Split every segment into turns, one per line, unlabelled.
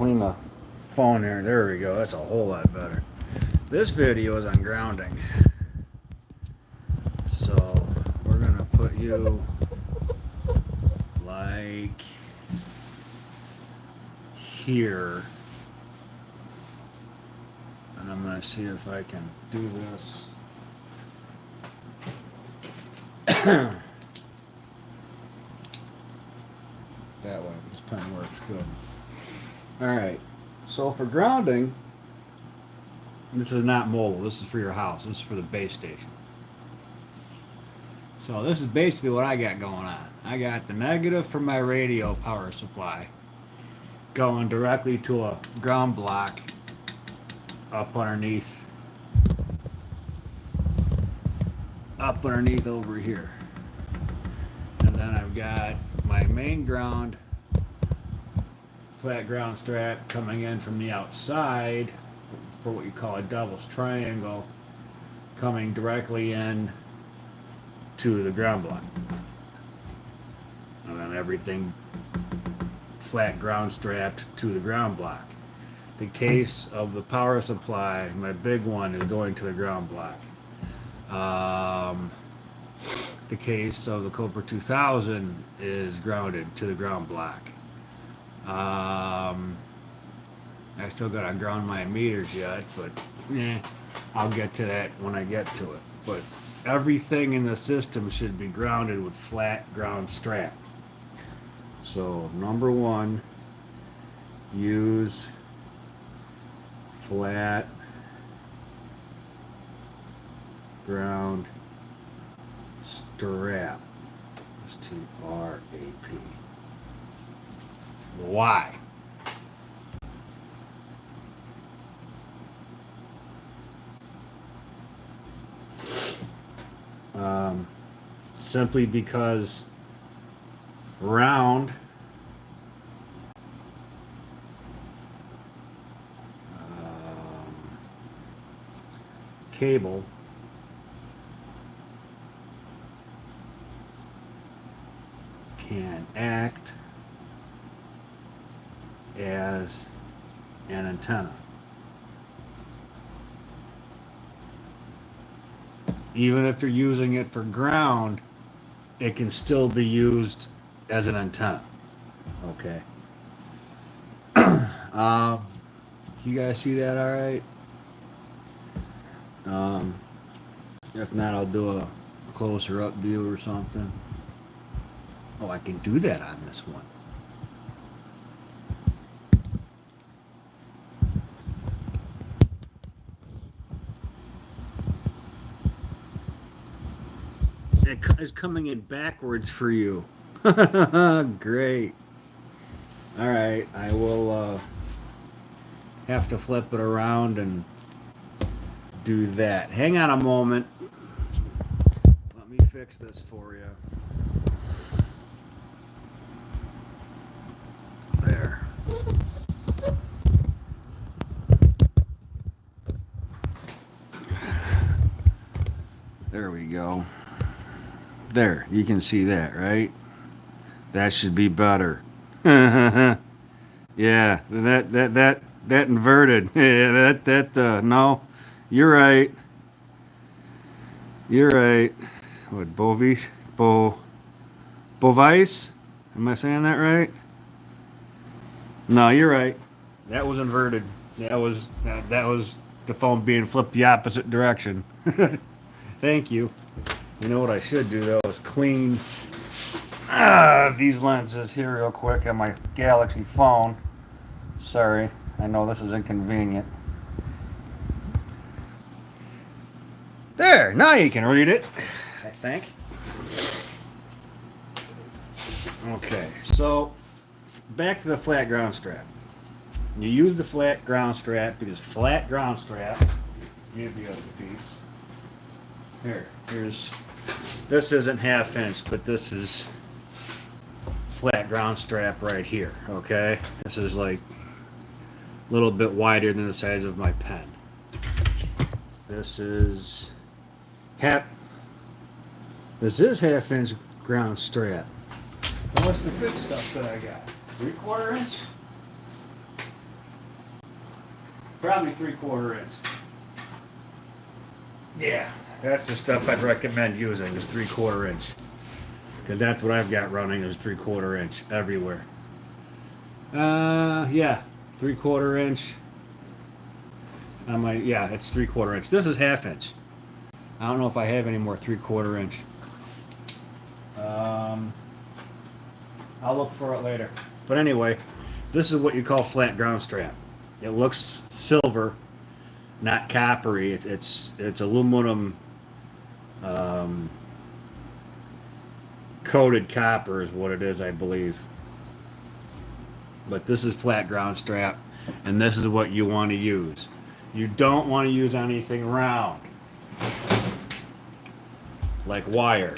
clean the phone here. There we go. That's a whole lot better. This video is on grounding. So we're going to put you like here. And I'm going to see if I can do this. That way. This pen works good. Alright. So for grounding, this is not mobile. This is for your house. This is for the base station. So this is basically what I got going on. I got the negative from my radio power supply going directly to a ground block up underneath over here. And then I've got my main ground, flat ground strap coming in from the outside for what you call a devil's triangle, coming directly in to the ground block. And then everything flat ground strapped to the ground block. The case of the power supply, my big one, is going to the ground block. The case of the Cobra 2000 is grounded to the ground block. I still gotta ground my meters yet, but I'll get to that when I get to it. But everything in the system should be grounded with flat ground strap. So number one, use flat ground strap. S-T-R-A-P. Why? Simply because round cable can act as an antenna. Even if you're using it for ground, it can still be used as an antenna. Okay. You guys see that all right? If not, I'll do a closer up view or something. Oh, I can do that on this one. It is coming in backwards for you. Great. All right, I will have to flip it around and do that. Hang on a moment. Let me fix this for you. There. There we go. There, you can see that, right? That should be better. Yeah, that inverted. Yeah, no, you're right. You're right. What, Bovice? Bovice? Am I saying that right? No, you're right. That was inverted. That was the phone being flipped the opposite direction. Thank you. You know what I should do though is clean these lenses here real quick on my Galaxy phone. Sorry, I know this is inconvenient. There, now you can read it, I think. Okay, so back to the flat ground strap. You use the flat ground strap because flat ground strap, here's the other piece. Here's, this isn't half inch, but this is flat ground strap right here, okay? This is like a little bit wider than the size of my pen. This is half inch ground strap. What's the good stuff that I got? 3/4 inch? Probably 3/4 inch. Yeah, that's the stuff I'd recommend using is 3/4 inch. Because that's what I've got running is 3/4 inch everywhere. Yeah, 3/4 inch. Yeah, it's 3/4 inch. This is 1/2 inch. I don't know if I have any more 3/4 inch. I'll look for it later. But anyway, this is what you call flat ground strap. It looks silver, not coppery. It's aluminum coated copper is what it is, I believe. But this is flat ground strap, and this is what you want to use. You don't want to use anything round, like wire,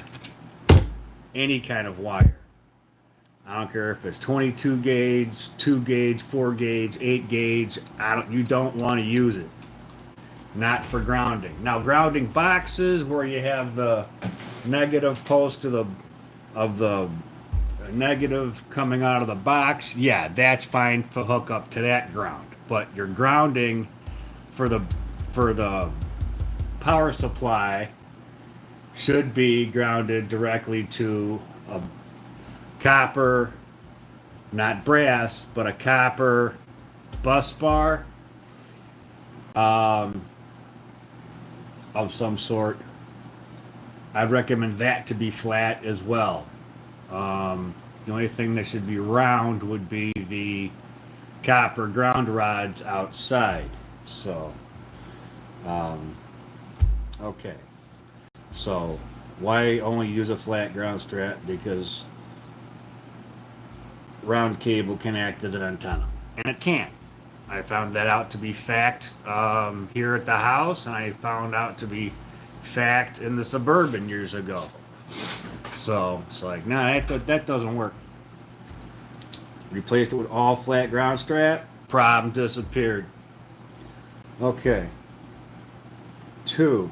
any kind of wire. I don't care if it's 22 gauge, 2 gauge, 4 gauge, 8 gauge. You don't want to use it. Not for grounding. Now, grounding boxes where you have the negative post of the negative coming out of the box, yeah, that's fine to hook up to that ground. But your grounding for the power supply should be grounded directly to a copper, not brass, but a copper bus bar of some sort. I'd recommend that to be flat as well. The only thing that should be round would be the copper ground rods outside. So, okay. So, why only use a flat ground strap? Because round cable can act as an antenna, and it can. I found that out to be fact here at the house, and I found out to be fact in the Suburban years ago. So it's like, nah, that doesn't work. Replaced it with all flat ground strap, problem disappeared. Okay. 2.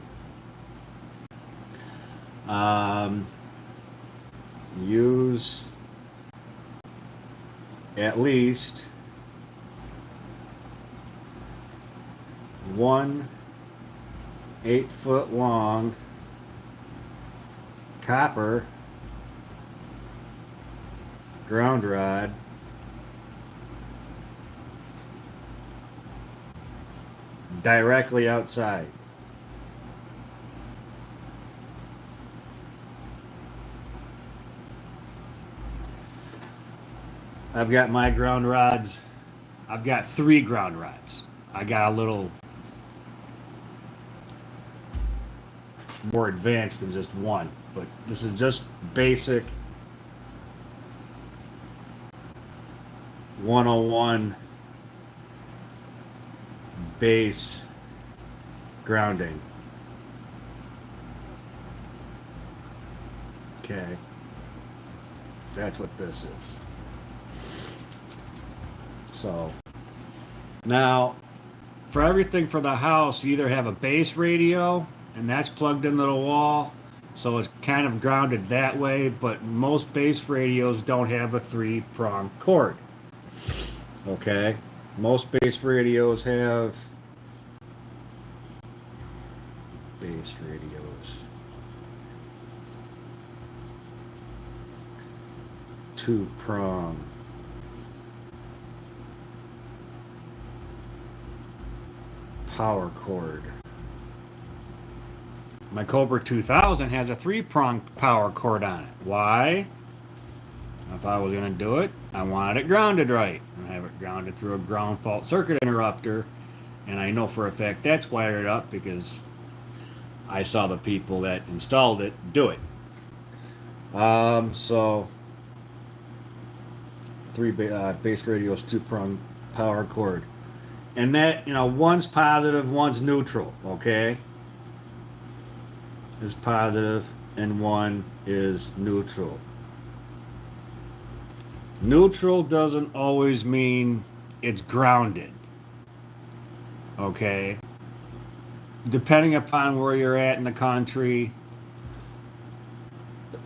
Use at least one 8-foot long copper ground rod directly outside. I've got my ground rods. I've got 3 ground rods. I got a little more advanced than just one, but this is just basic 101 base grounding. Okay, that's what this is. So now, for everything for the house, you either have a base radio, and that's plugged into the wall, so it's kind of grounded that way, but most base radios don't have a 3-prong cord. Okay? Most base radios have base radios 2-prong power cord. My Cobra 2000 has a 3-prong power cord on it. Why? If I was going to do it, I wanted it grounded right. And have it grounded through a ground fault circuit interrupter. And I know for a fact that's wired up because I saw the people that installed it do it. So 3 base radios, 2-prong power cord. And that, one's positive, one's neutral, okay? Is positive and one is neutral. Neutral doesn't always mean it's grounded. Okay? Depending upon where you're at in the country,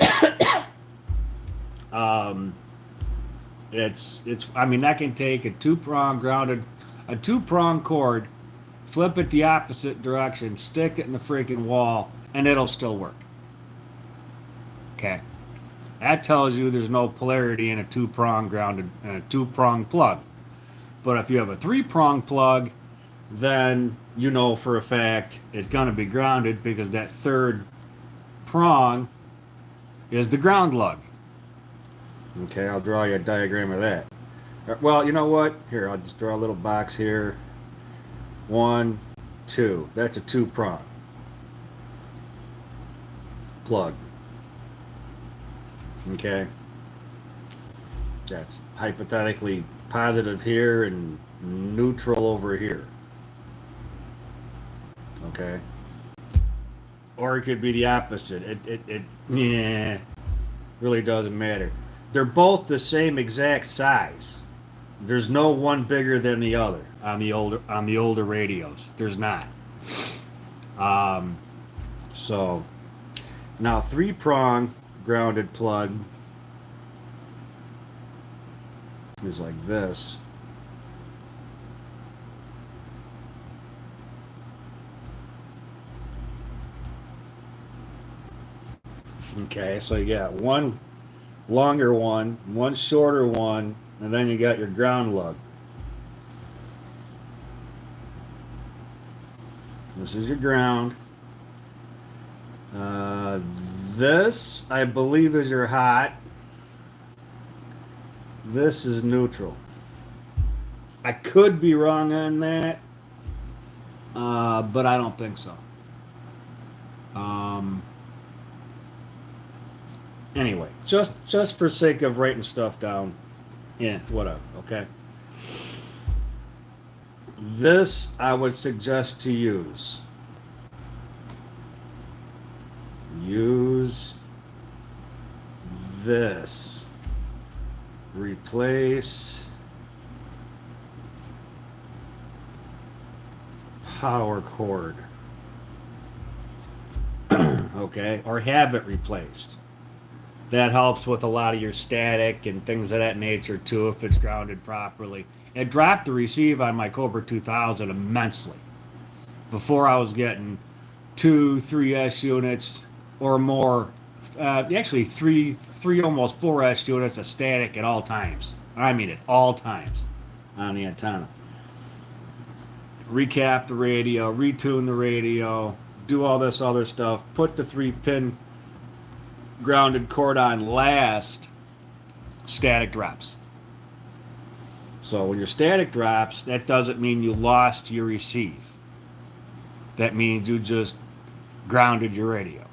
I can take a 2-prong cord flip it the opposite direction, stick it in the freaking wall, and it'll still work. Okay. That tells you there's no polarity in a two-prong grounded and a two-prong plug. But if you have a three-prong plug, then you know for a fact it's going to be grounded because that third prong is the ground lug. Okay, I'll draw you a diagram of that. Well, you know what? Here, I'll just draw a little box here. 1, 2. That's a two-prong plug. Okay. That's hypothetically positive here and neutral over here. Okay. Or it could be the opposite. It really doesn't matter. They're both the same exact size. There's no one bigger than the other on the older radios. There's not. So now three-prong grounded plug is like this. Okay, so you got one longer one shorter one, and then you got your ground lug. This is your ground. This, I believe, is your hot. This is neutral. I could be wrong on that, but I don't think so. Anyway, just for sake of writing stuff down, yeah, whatever, okay? This I would suggest to use. Use this. Replace power cord. Okay, or have it replaced. That helps with a lot of your static and things of that nature too if it's grounded properly. It dropped the receive on my Cobra 2000 immensely. Before I was getting 2, 3S units or more, actually three almost 4S units of static at all times. I mean at all times on the antenna. Recap the radio, retune the radio, do all this other stuff, put the 3-pin grounded cord on last, static drops. So when your static drops, that doesn't mean you lost your receive. That means you just grounded your radio.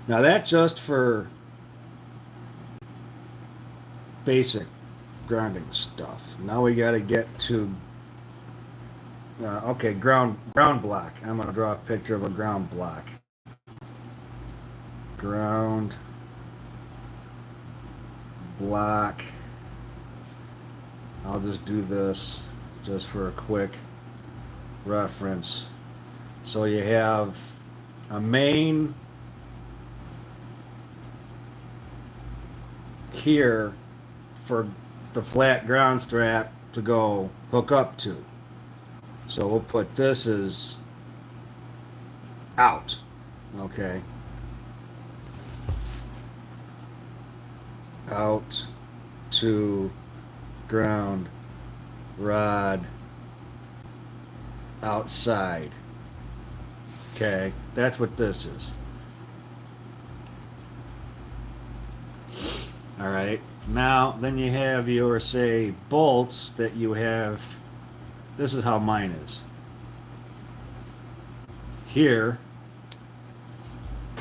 Now that's just for basic grounding stuff. Now we got to get to okay, ground block. I'm going to draw a picture of a ground block. Ground block. I'll just do this just for a quick reference. So you have a main here for the flat ground strap to go hook up to. So we'll put this as out. Okay. Out to ground rod outside. Okay, that's what this is. All right, now then you have your, say, bolts that you have. This is how mine is. Here,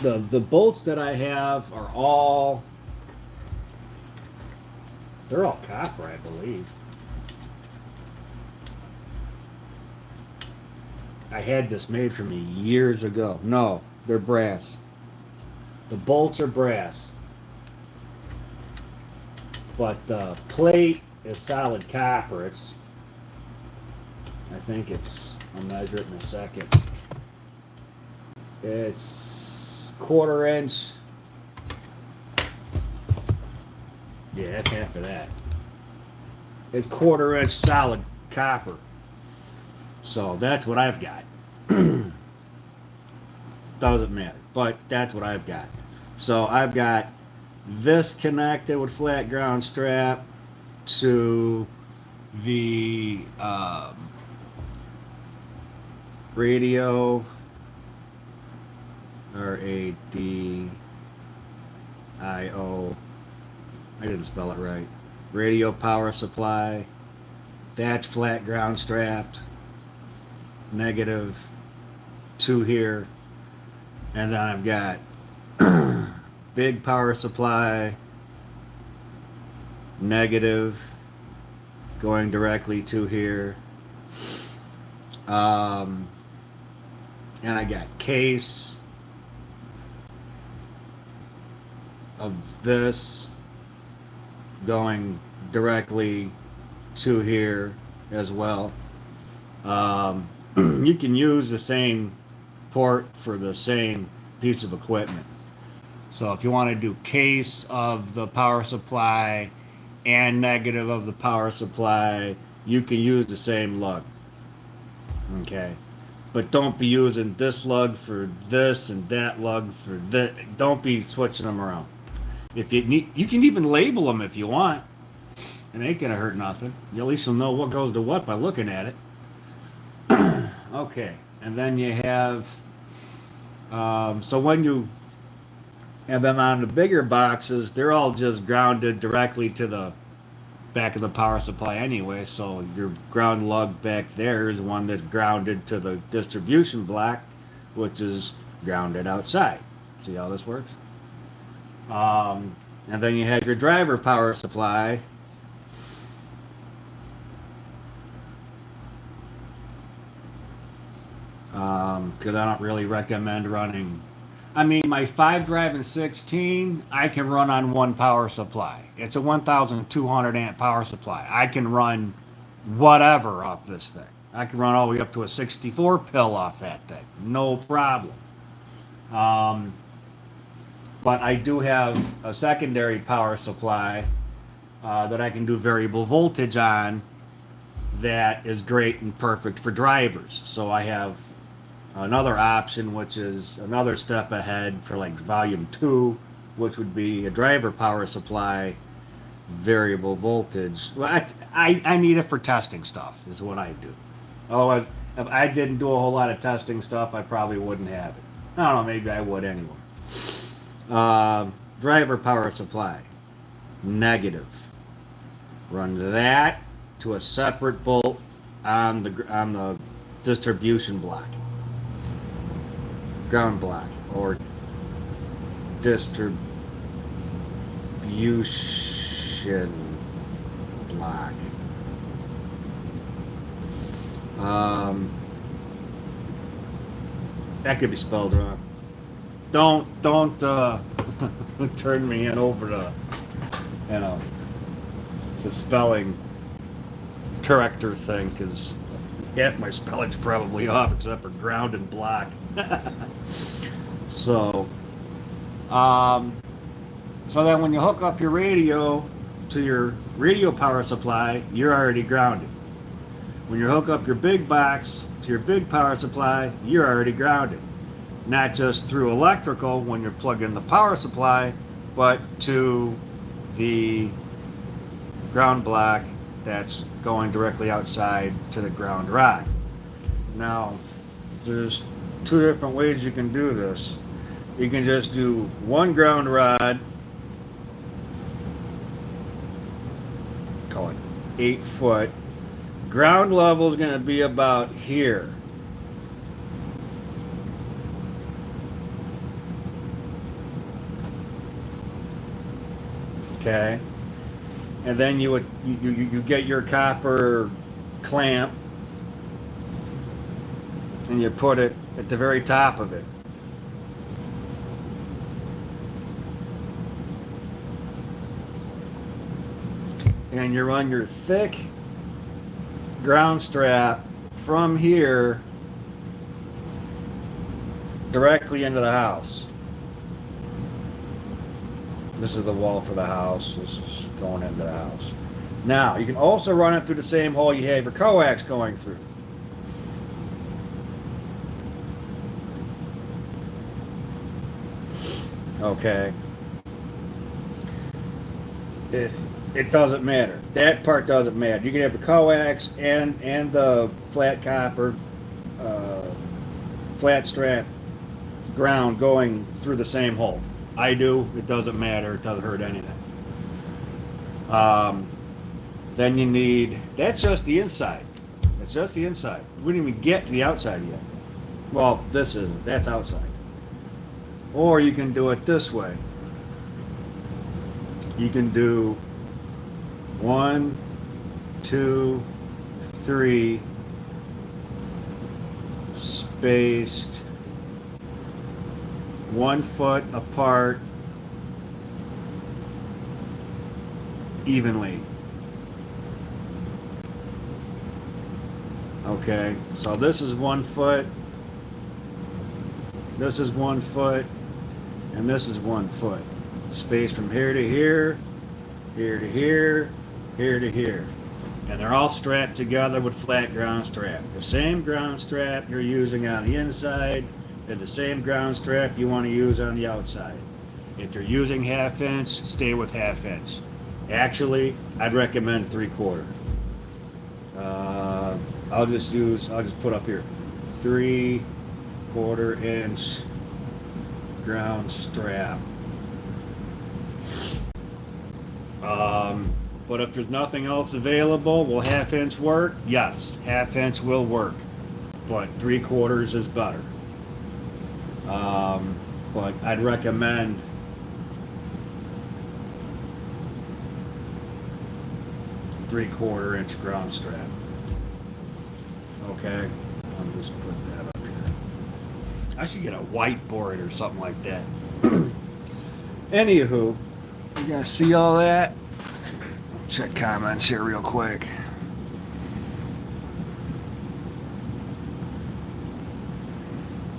the bolts that I have are all, they're all copper, I believe. I had this made for me years ago. No, they're brass. The bolts are brass. But the plate is solid copper. It's, I think it's, I'll measure it in a second. It's 1/4 inch. Yeah, that's half of that. It's 1/4 inch solid copper. So that's what I've got. Doesn't matter, but that's what I've got. So I've got this connected with flat ground strap to the radio, RADIO. I didn't spell it right. Radio power supply. That's flat ground strapped. Negative to here. And then I've got big power supply. Negative going directly to here. And I got case of this going directly to here as well. You can use the same port for the same piece of equipment. So if you want to do case of the power supply and negative of the power supply, you can use the same lug. Okay. But don't be using this lug for this and that lug for this. Don't be switching them around. If you need, you can even label them if you want. It ain't gonna hurt nothing. At least you'll know what goes to what by looking at it. Okay, and then you have, so when you, and then on the bigger boxes, they're all just grounded directly to the back of the power supply anyway. So your ground lug back there is one that's grounded to the distribution block, which is grounded outside. See how this works? And then you have your driver power supply. Because I don't really recommend running. I mean, my 5 drive and 16, I can run on one power supply. It's a 1,200 amp power supply. I can run whatever off this thing. I can run all the way up to a 64 pill off that thing. No problem. But I do have a secondary power supply that I can do variable voltage on that is great and perfect for drivers. So I have another option, which is another step ahead for like volume 2, which would be a driver power supply, variable voltage. Well, I need it for testing stuff, is what I do. Otherwise, if I didn't do a whole lot of testing stuff, I probably wouldn't have it. I don't know, maybe I would anyway. Driver power supply, negative. Run that to a separate bolt on the distribution block. Ground block or distribution block. That could be spelled wrong. Don't turn me in over to the spelling corrector thing, because half my spelling's probably off except for ground and block. So then when you hook up your radio to your radio power supply, you're already grounded. When you hook up your big box to your big power supply, you're already grounded. Not just through electrical when you're plugging the power supply, but to the ground block that's going directly outside to the ground rod. Now, there's 2 different ways you can do this. You can just do one ground rod, call it 8 foot. Ground level is going to be about here. Okay. And then you get your copper clamp and you put it at the very top of it. And you run your thick ground strap from here directly into the house. This is the wall for the house. This is going into the house. Now, you can also run it through the same hole you have your coax going through. Okay. It, it doesn't matter. That part doesn't matter. You can have the coax and the flat copper, uh, flat strap ground going through the same hole. I do. It doesn't matter. It doesn't hurt anything. Um, then you need. That's just the inside. That's just the inside. We didn't even get to the outside yet. Well, this isn't. That's outside. Or you can do it this way. You can do 1, 2, 3 spaced 1 foot apart evenly. Okay, so this is 1 foot, this is 1 foot, and this is 1 foot. Space from here to here, here to here, here to here. And they're all strapped together with flat ground strap. The same ground strap you're using on the inside and the same ground strap you want to use on the outside. If you're using 1/2 inch, stay with 1/2 inch. Actually, I'd recommend 3/4. I'll just put up here 3/4 inch ground strap. But if there's nothing else available, will 1/2 inch work? Yes, 1/2 inch will work, but 3/4 is better. But I'd recommend 3/4 inch ground strap. Okay, I'll just put that up here. I should get a whiteboard or something like that. Anywho, you guys see all that? Check comments here real quick.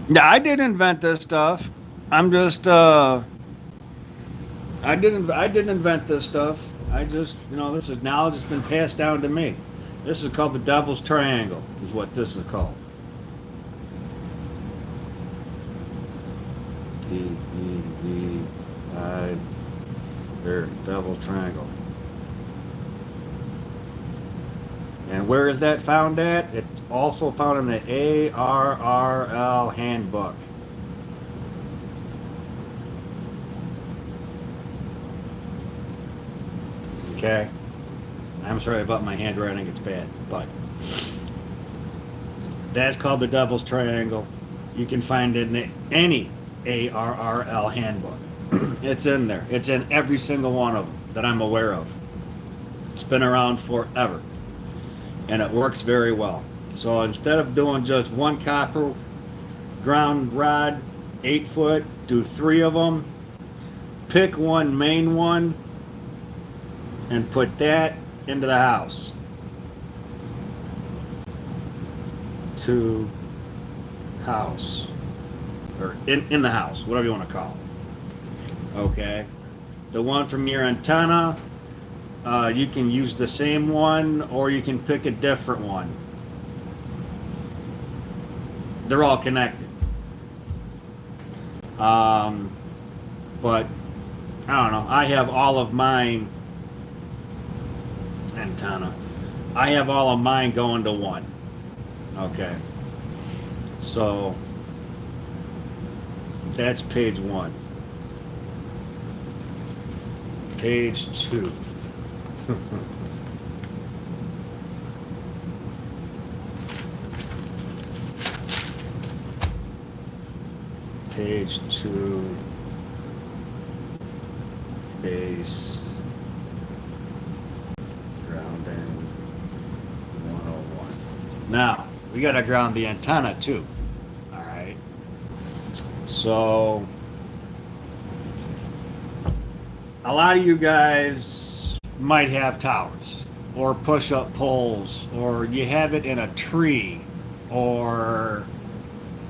Yeah, I didn't invent this stuff. I'm just I didn't invent this stuff. I just, this is knowledge that's been passed down to me. This is called the Devil's Triangle, is what this is called. D-E-V-I, there, Devil's Triangle. And where is that found at? It's also found in the ARRL handbook. Okay. I'm sorry about my handwriting, it's bad, but that's called the Devil's Triangle. You can find it in any ARRL handbook. It's in there. It's in every single one of them that I'm aware of. It's been around forever, and it works very well. So instead of doing just one copper ground rod, 8 foot, do 3 of them. Pick one main one and put that into the house. To house. Or in the house, whatever you want to call it. Okay. The one from your antenna, you can use the same one or you can pick a different one. They're all connected. But I don't know. I have all of mine antenna. I have all of mine going to one. Okay. So that's page 1. Page 2. Page 2. Base. Grounding 101. Now, we got to ground the antenna too. Alright. So, a lot of you guys might have towers or push-up poles, or you have it in a tree, or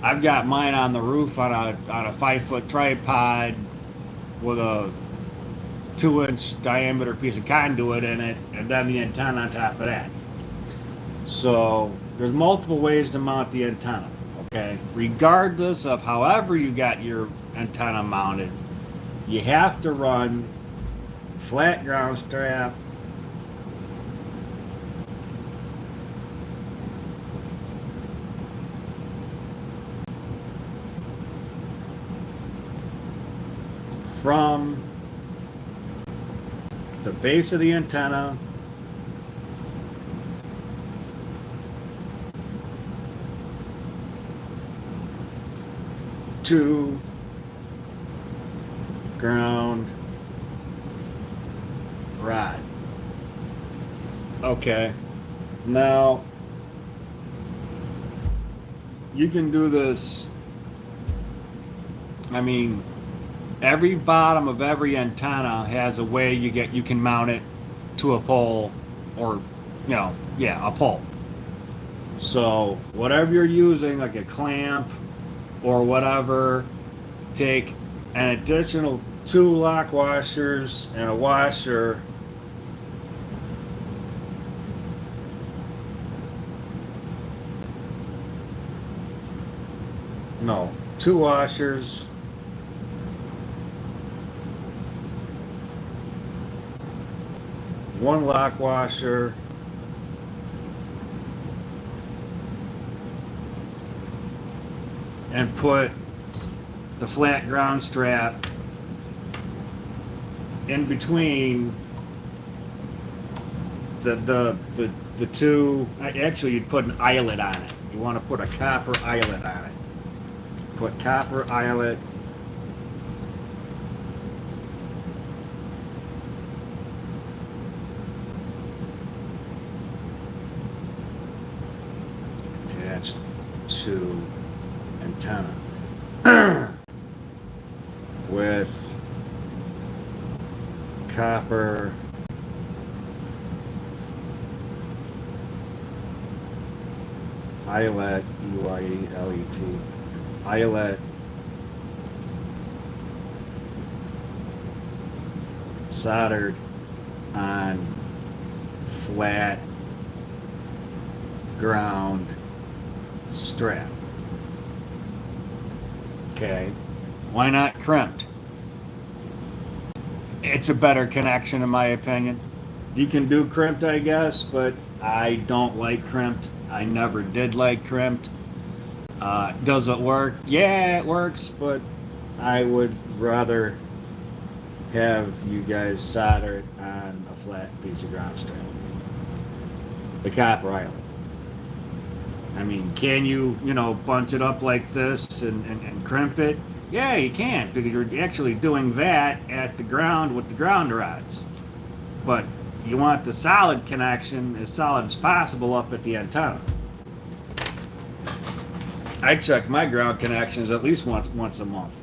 I've got mine on the roof on a 5-foot tripod with a 2-inch diameter piece of conduit in it, and then the antenna on top of that. So there's multiple ways to mount the antenna. Okay, regardless of however you got your antenna mounted, You have to run flat ground strap from the base of the antenna to ground rod. Okay. Now, you can do this. I mean, every bottom of every antenna has a way you can mount it to a pole, or a pole. So whatever you're using, like a clamp or whatever, take an additional 2 lock washers and a washer. No, 2 washers, 1 lock washer, and put the flat ground strap in between the two. Actually, you'd put an eyelet on it. You want to put a copper eyelet on it. Put copper eyelet. Attached to antenna with copper eyelet, EYELET, eyelet soldered on flat ground strap. Okay, why not crimped? It's a better connection in my opinion. You can do crimped, I guess, but I don't like crimped. I never did like crimped. Does it work? Yeah, it works, but I would rather have you guys solder it on a flat piece of ground strap. The copper eyelet. I mean, can you bunch it up like this and crimp it? Yeah, you can, because you're actually doing that at the ground with the ground rods. But you want the solid connection as solid as possible up at the antenna. I check my ground connections at least once a month.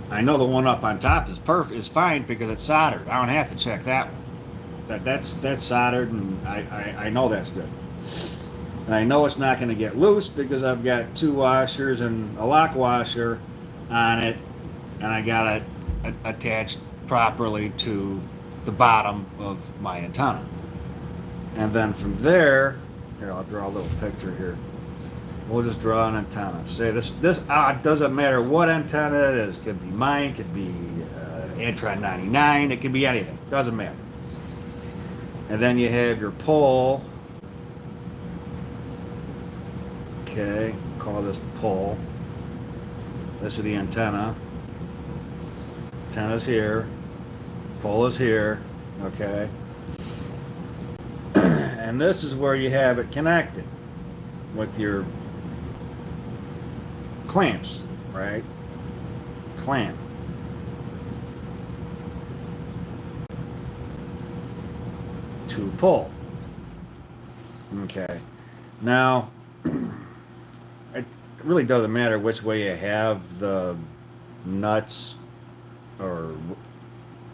I know the one up on top is fine because it's soldered. I don't have to check that one. That's soldered, and I know that's good. And I know it's not going to get loose because I've got 2 washers and a lock washer on it, and I got it attached properly to the bottom of my antenna. And then from there, here, I'll draw a little picture here. We'll just draw an antenna. Say this doesn't matter what antenna it is. It could be mine, it could be Antron 99, it could be anything. Doesn't matter. And then you have your pole. Okay, call this the pole. This is the antenna. Antenna's here. Pole is here. Okay. And this is where you have it connected with your clamps, right? Clamp. To pull. Okay. Now, it really doesn't matter which way you have the nuts or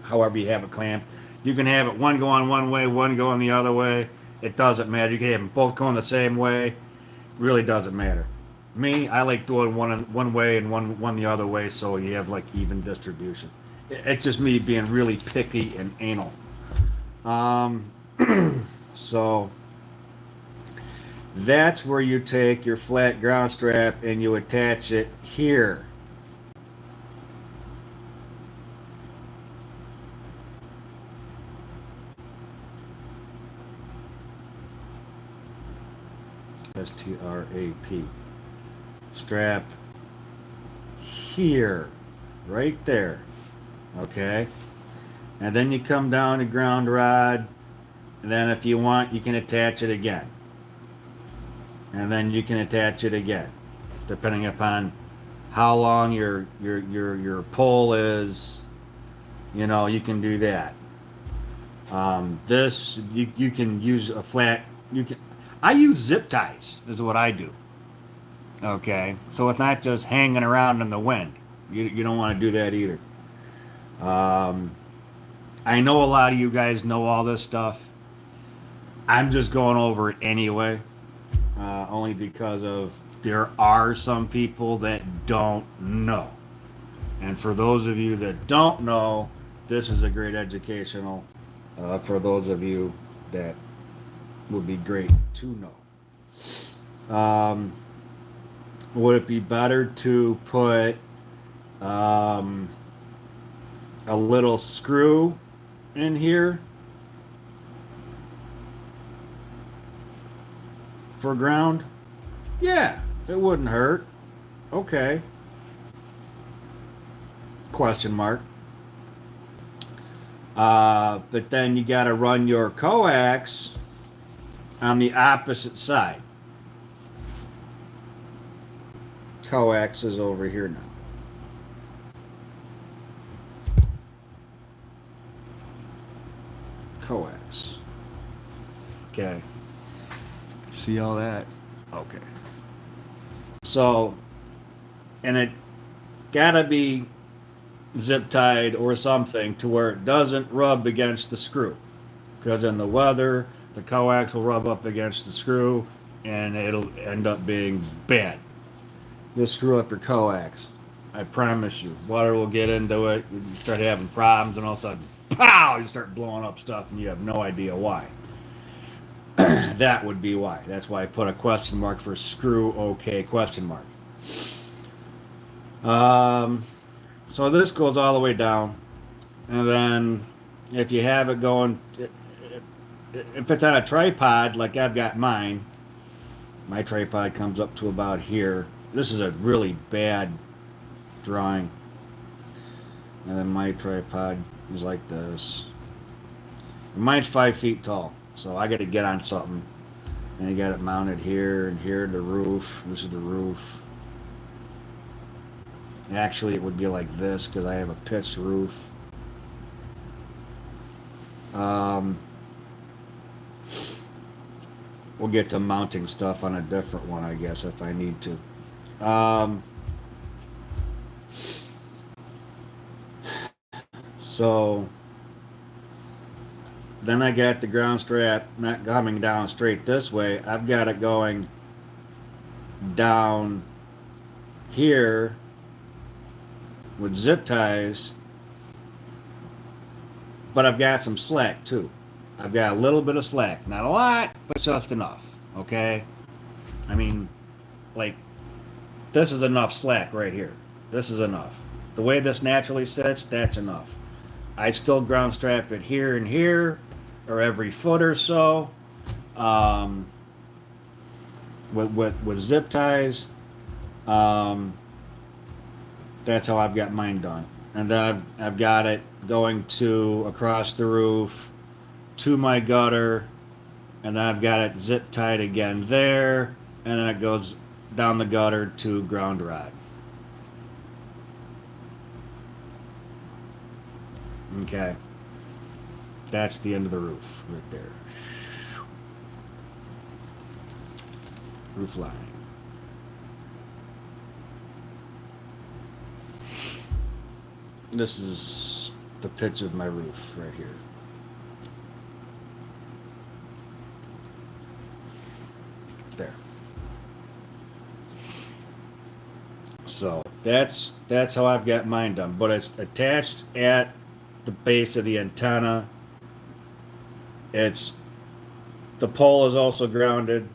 however you have it clamped. You can have it one going one way, one going the other way. It doesn't matter. You can have them both going the same way. Really doesn't matter. Me, I like doing one way and one the other way, so you have like even distribution. It's just me being really picky and anal. So that's where you take your flat ground strap and you attach it here. S-T-R-A-P. Strap here, right there. Okay? And then you come down the ground rod, and then if you want, you can attach it again. And then you can attach it again, depending upon how long your pole is. You know, you can do that. This you can use a flat. I use zip ties. Is what I do. Okay, so it's not just hanging around in the wind. You don't want to do that either. Um, I know a lot of you guys know all this stuff. I'm just going over it anyway, only because of there are some people that don't know. And for those of you that don't know, this is a great educational for those of you that would be great to know. Would it be better to put a little screw in here for ground? Yeah, it wouldn't hurt. Okay. Question mark. But then you got to run your coax on the opposite side. Coax is over here now. Coax. Okay. See all that? Okay. So, and it gotta be zip tied or something to where it doesn't rub against the screw. Because in the weather, the coax will rub up against the screw and it'll end up being bad. You'll screw up your coax. I promise you. Water will get into it, you start having problems, and all of a sudden, pow! You start blowing up stuff and you have no idea why. That would be why. That's why I put a question mark for screw okay question mark. So this goes all the way down, and then if you have it going, if it's on a tripod like I've got mine, my tripod comes up to about here. This is a really bad drawing, and then my tripod is like this. Mine's 5 feet tall, so I got to get on something, and you got it mounted here and here. The roof. This is the roof. Actually, it would be like this because I have a pitched roof. We'll get to mounting stuff on a different one, I guess, if I need to. So then I got the ground strap not coming down straight this way. I've got it going down here with zip ties, but I've got some slack too. I've got a little bit of slack, not a lot, but just enough. Okay, I mean, like, this is enough slack right here. This is enough. The way this naturally sits, that's enough. I still ground strap it here and here, or every foot or so, with zip ties. That's how I've got mine done. And then I've got it going to across the roof to my gutter, and then I've got it zip tied again there, and then it goes down the gutter to ground rod. Okay. That's the end of the roof right there. Roof line. This is the pitch of my roof right here. There. So that's how I've got mine done, but it's attached at the base of the antenna. The pole is also grounded.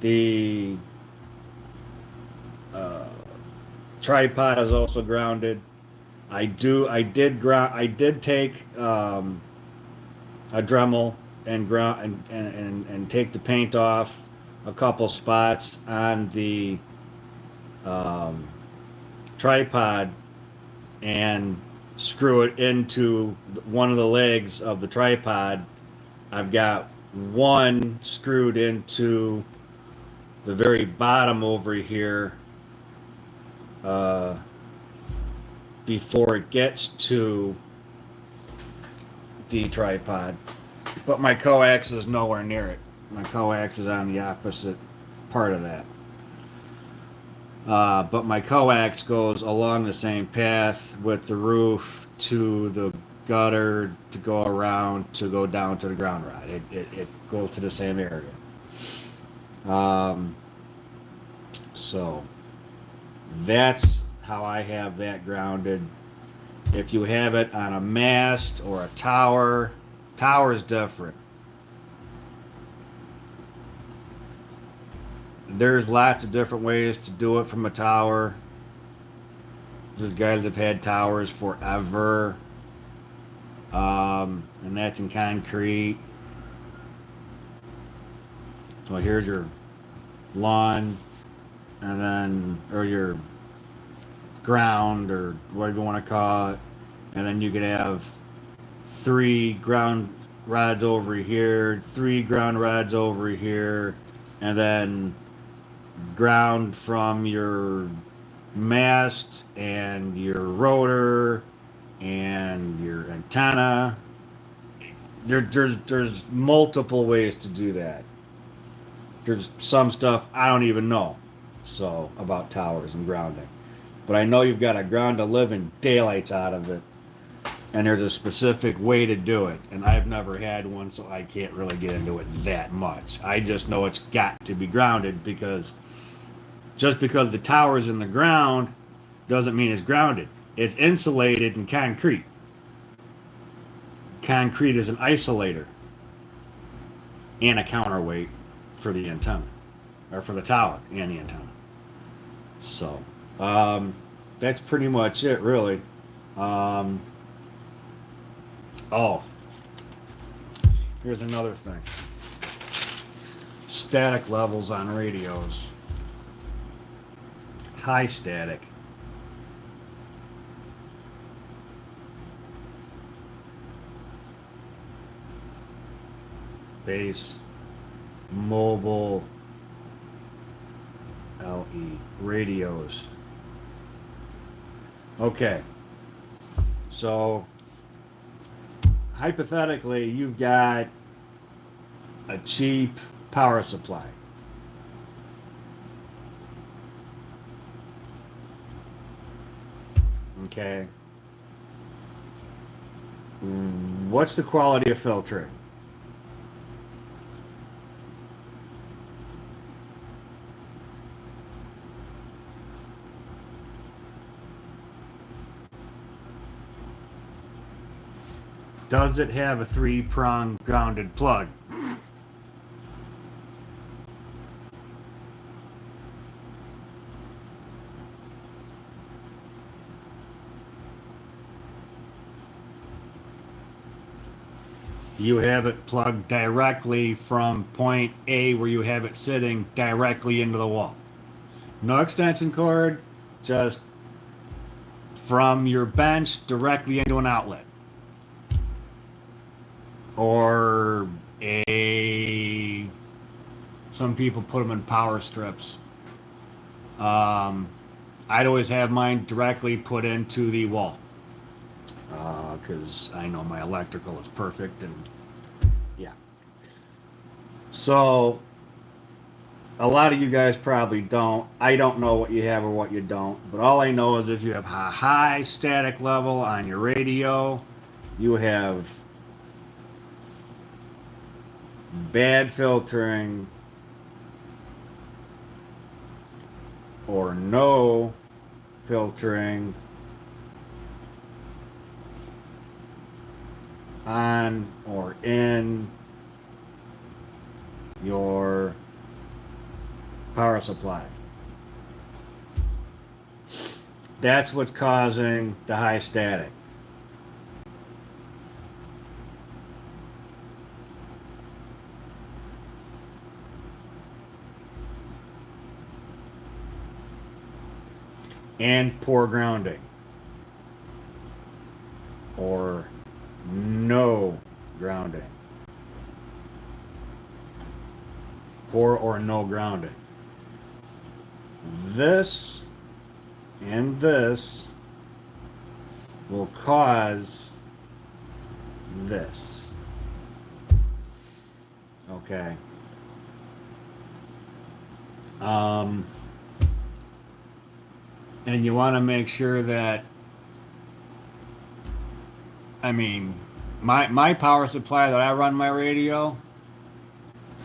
The tripod is also grounded. I did take a Dremel and ground and take the paint off a couple spots on the um, tripod and screw it into one of the legs of the tripod. I've got one screwed into the very bottom over here uh, before it gets to the tripod. But my coax is nowhere near it. My coax is on the opposite part of that. But my coax goes along the same path with the roof to the gutter to go around to go down to the ground rod. It goes to the same area. So that's how I have that grounded. If you have it on a mast or a tower, tower is different. There's lots of different ways to do it from a tower. There's guys that have had towers forever, and that's in concrete. So here's your lawn, and then, or your ground, or whatever you want to call it, and then you could have 3 ground rods over here, 3 ground rods over here, and then ground from your mast and your rotor and your antenna. There's multiple ways to do that. There's some stuff I don't even know so about towers and grounding, but I know you've got to ground the living daylights out of it, and there's a specific way to do it, and I've never had one, so I can't really get into it that much. I just know it's got to be grounded, because just because the tower's in the ground doesn't mean it's grounded. It's insulated in concrete. Concrete is an isolator and a counterweight for the antenna, or for the tower and the antenna. So that's pretty much it, really. Oh, here's another thing. Static levels on radios. High static. Base, mobile, LE, radios. Okay, so hypothetically, you've got a cheap power supply. Okay. What's the quality of filtering? Does it have a 3-prong grounded plug? Do you have it plugged directly from point A, where you have it sitting, directly into the wall? No extension cord, just from your bench directly into an outlet. Or some people put them in power strips. I'd always have mine directly put into the wall, because I know my electrical is perfect, and yeah. So a lot of you guys probably don't. I don't know what you have or what you don't, but all I know is if you have a high static level on your radio, you have bad filtering or no filtering on or in your power supply. That's what's causing the high static. and poor grounding, or no grounding. Poor or no grounding. This and this will cause this. Okay. And you want to make sure that, I mean, my power supply that I run my radio,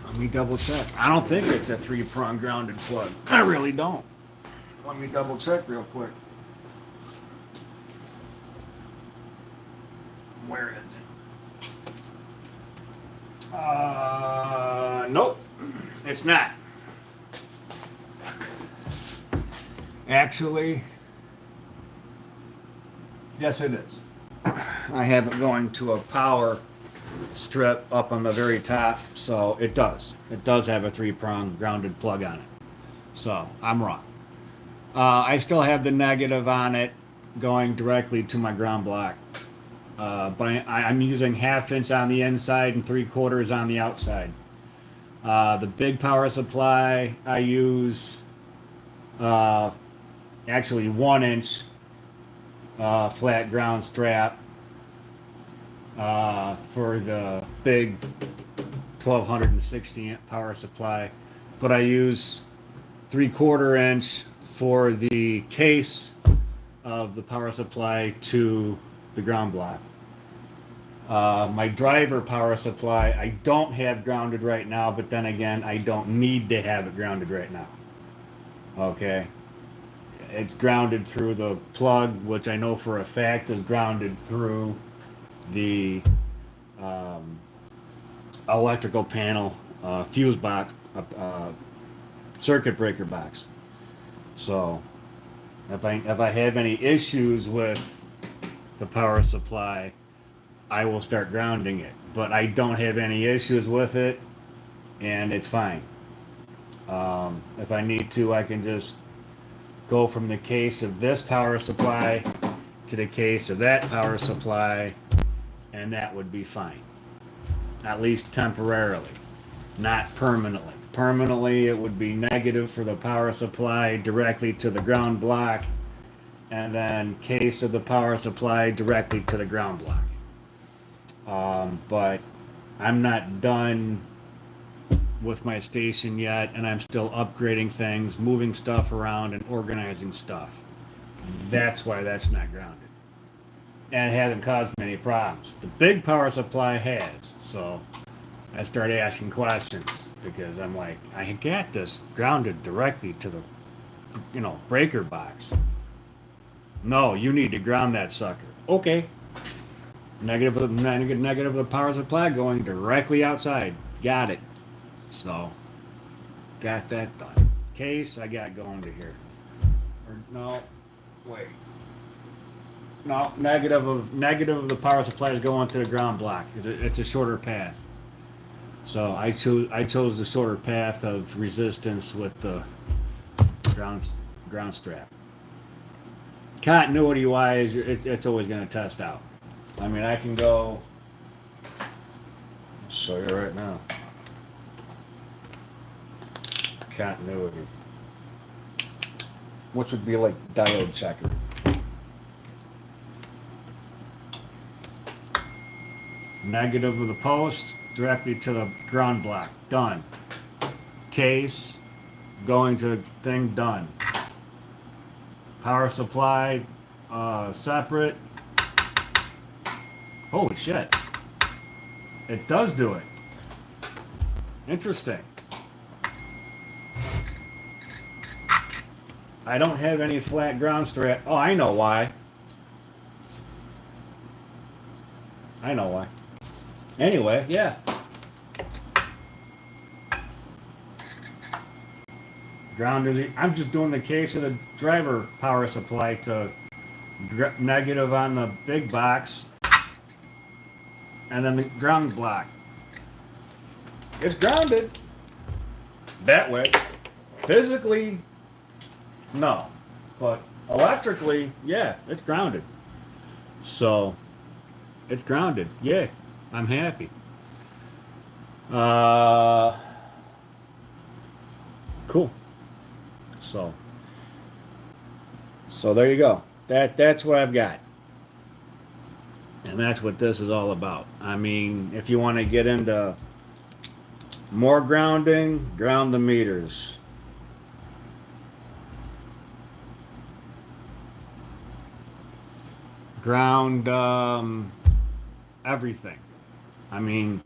let me double check. I don't think it's a 3-prong grounded plug. I really don't. Let me double check real quick. Where is it? Nope. It's not. Actually, yes, it is. I have it going to a power strip up on the very top, so it does. It does have a 3-prong grounded plug on it. So I'm wrong. I still have the negative on it going directly to my ground block. But I'm using 1/2 inch on the inside and 3/4 on the outside. The big power supply I use actually 1 inch flat ground strap for the big 1260 amp power supply, but I use 3/4 inch for the case of the power supply to the ground block. My driver power supply I don't have grounded right now, but then again I don't need to have it grounded right now. Okay, it's grounded through the plug, which I know for a fact is grounded through the electrical panel fuse box, circuit breaker box. So if I have any issues with the power supply, I will start grounding it. But I don't have any issues with it, and it's fine. If I need to, I can just go from the case of this power supply to the case of that power supply, and that would be fine. At least temporarily, not permanently. Permanently, it would be negative for the power supply directly to the ground block, and then case of the power supply directly to the ground block. But I'm not done with my station yet, and I'm still upgrading things, moving stuff around, and organizing stuff. That's why that's not grounded. And it hasn't caused many problems. The big power supply has, so I started asking questions because I'm like, I got this grounded directly to the, breaker box. No, you need to ground that sucker. Okay. Negative of the power supply going directly outside. Got it. So, got that done. Case I got going to here. Or no, wait. No, negative of the power supply is going to the ground block. It's a shorter path. So I chose the shorter path of resistance with the ground strap. Continuity wise, it's always going to test out. I mean, I can go. I'll show you right now. Continuity, which would be like diode checker. Negative of the post directly to the ground block. Done. Case going to thing. Done. Power supply separate. Holy shit. It does do it. Interesting. I don't have any flat ground strap. Oh, I know why. Anyway, yeah. Grounded. I'm just doing the case of the driver power supply to negative on the big box, and then the ground block. It's grounded that way. Physically, no, but electrically, yeah, it's grounded. So it's grounded. Yeah, I'm happy. Uh, cool. So there you go. That's what I've got. And that's what this is all about. I mean, if you want to get into more grounding, ground the meters. Ground everything. I mean,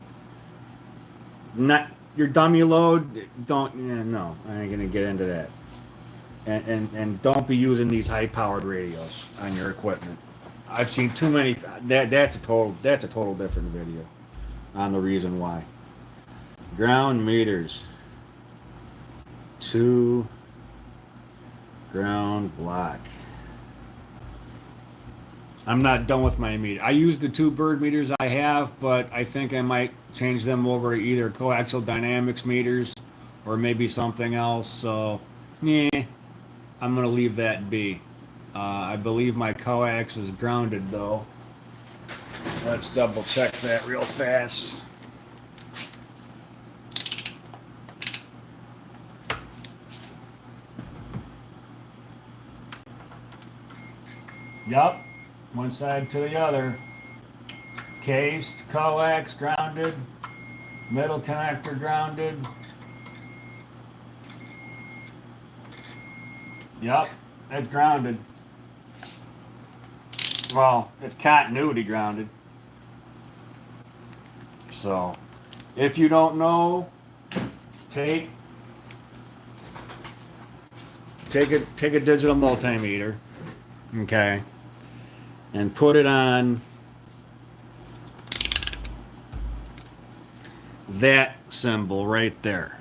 not your dummy load. Don't. No, I ain't gonna get into that. And don't be using these high powered radios on your equipment. I've seen too many. That's a total different video on the reason why. Ground meters. 2 ground block. I'm not done with my meter. I use the 2 bird meters I have, but I think I might change them over to either coaxial dynamics meters or maybe something else. So, yeah, I'm going to leave that be. I believe my coax is grounded though. Let's double check that real fast. Yup, one side to the other. Cased, coax grounded, middle connector grounded. Yup, it's grounded. Well, it's continuity grounded. So, if you don't know, take a digital multimeter, okay, and put it on that symbol right there.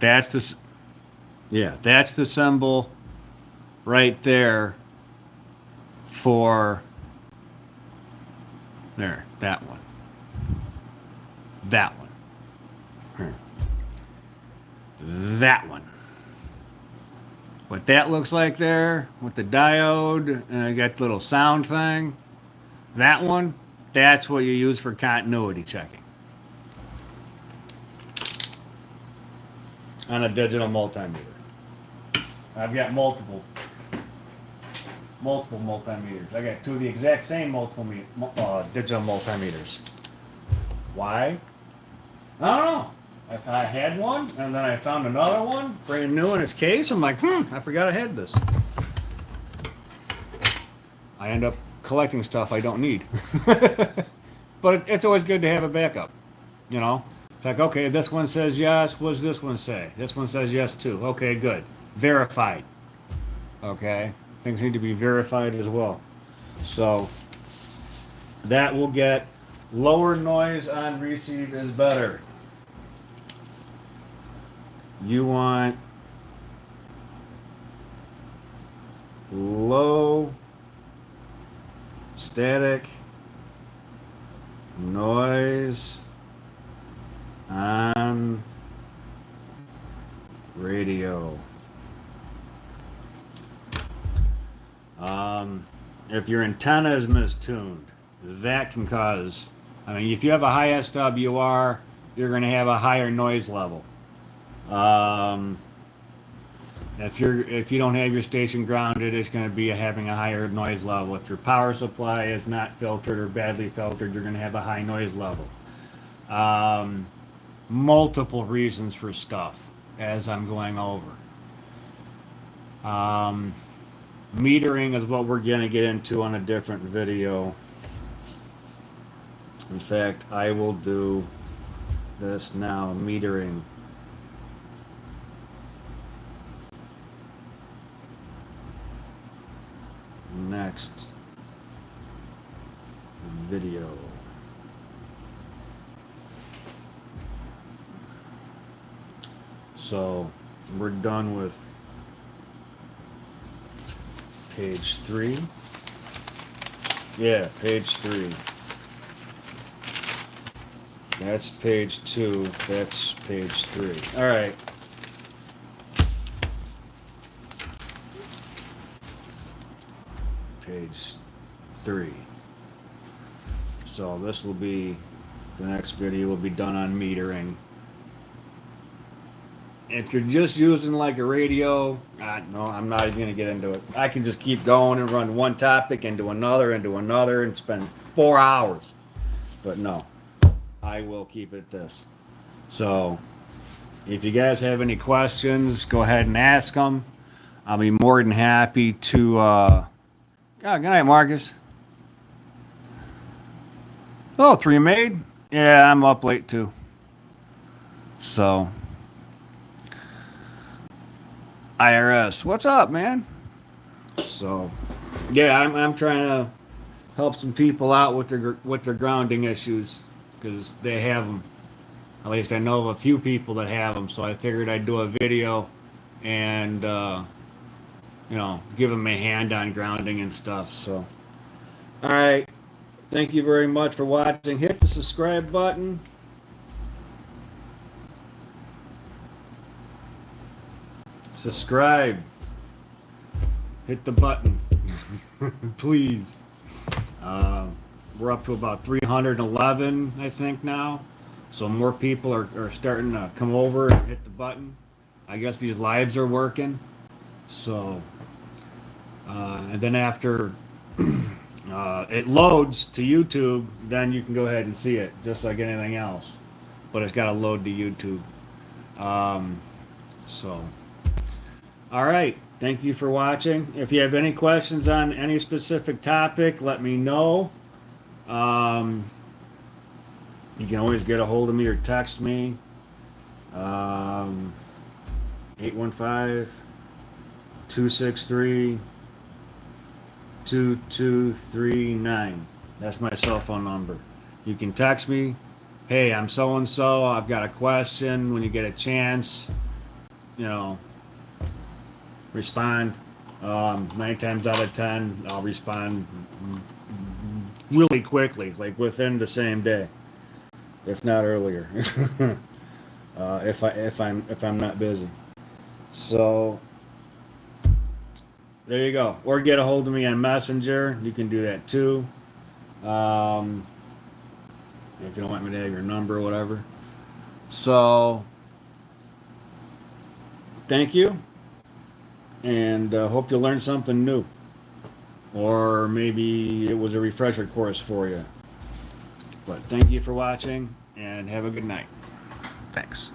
That's the symbol right there for there, that one. That one. Here. That one. What that looks like there with the diode and I got the little sound thing. That one, that's what you use for continuity checking on a digital multimeter. I've got multiple multimeters. I got 2 of the exact same digital multimeters. Why? I don't know. If I had one and then I found another one, brand new in its case, I'm like, I forgot I had this. I end up collecting stuff I don't need. But it's always good to have a backup, you know? It's like, okay, this one says yes, what does this one say? This one says yes too. Okay, good. Verified. Okay? Things need to be verified as well. So, that will get lower noise on receive is better. You want low static noise on radio. If your antenna is mistuned, that can cause, if you have a high SWR, you're going to have a higher noise level. If you don't have your station grounded, it's going to be having a higher noise level. If your power supply is not filtered or badly filtered, you're going to have a high noise level. Multiple reasons for stuff as I'm going over. Metering is what we're going to get into on a different video. In fact, I will do this now, metering. Next video. So we're done with page 3. Yeah, page 3. That's page 2. That's page 3. All right. page 3. So this will be, the next video will be done on metering. If you're just using like a radio, no, I'm not even going to get into it. I can just keep going and run one topic into another and spend 4 hours. But no, I will keep it this. So if you guys have any questions, go ahead and ask them. I'll be more than happy to, good night, Marcus. Oh, 3 made? Yeah, I'm up late too. So, IRS, what's up, man? So, yeah, I'm trying to help some people out with their grounding issues, because they have them. At least I know of a few people that have them. So I figured I'd do a video and give them a hand on grounding and stuff. So, all right. Thank you very much for watching. Hit the subscribe button. Subscribe. Hit the button. Please. We're up to about 311, I think, now. So more people are starting to come over and hit the button. I guess these lives are working. So, and then after it loads to YouTube, then you can go ahead and see it, just like anything else. But it's got to load to YouTube. So, all right. Thank you for watching. If you have any questions on any specific topic, let me know. You can always get a hold of me or text me. 815-263-2239. That's my cell phone number. You can text me. Hey, I'm so-and-so. I've got a question. When you get a chance, respond. 9 times out of 10, I'll respond really quickly, like within the same day, if not earlier. if I'm not busy. So there you go. Or get a hold of me on Messenger. You can do that too. If you don't want me to have your number or whatever. So thank you. And hope you learned something new. Or maybe it was a refresher course for you. But thank you for watching, and have a good night. Thanks.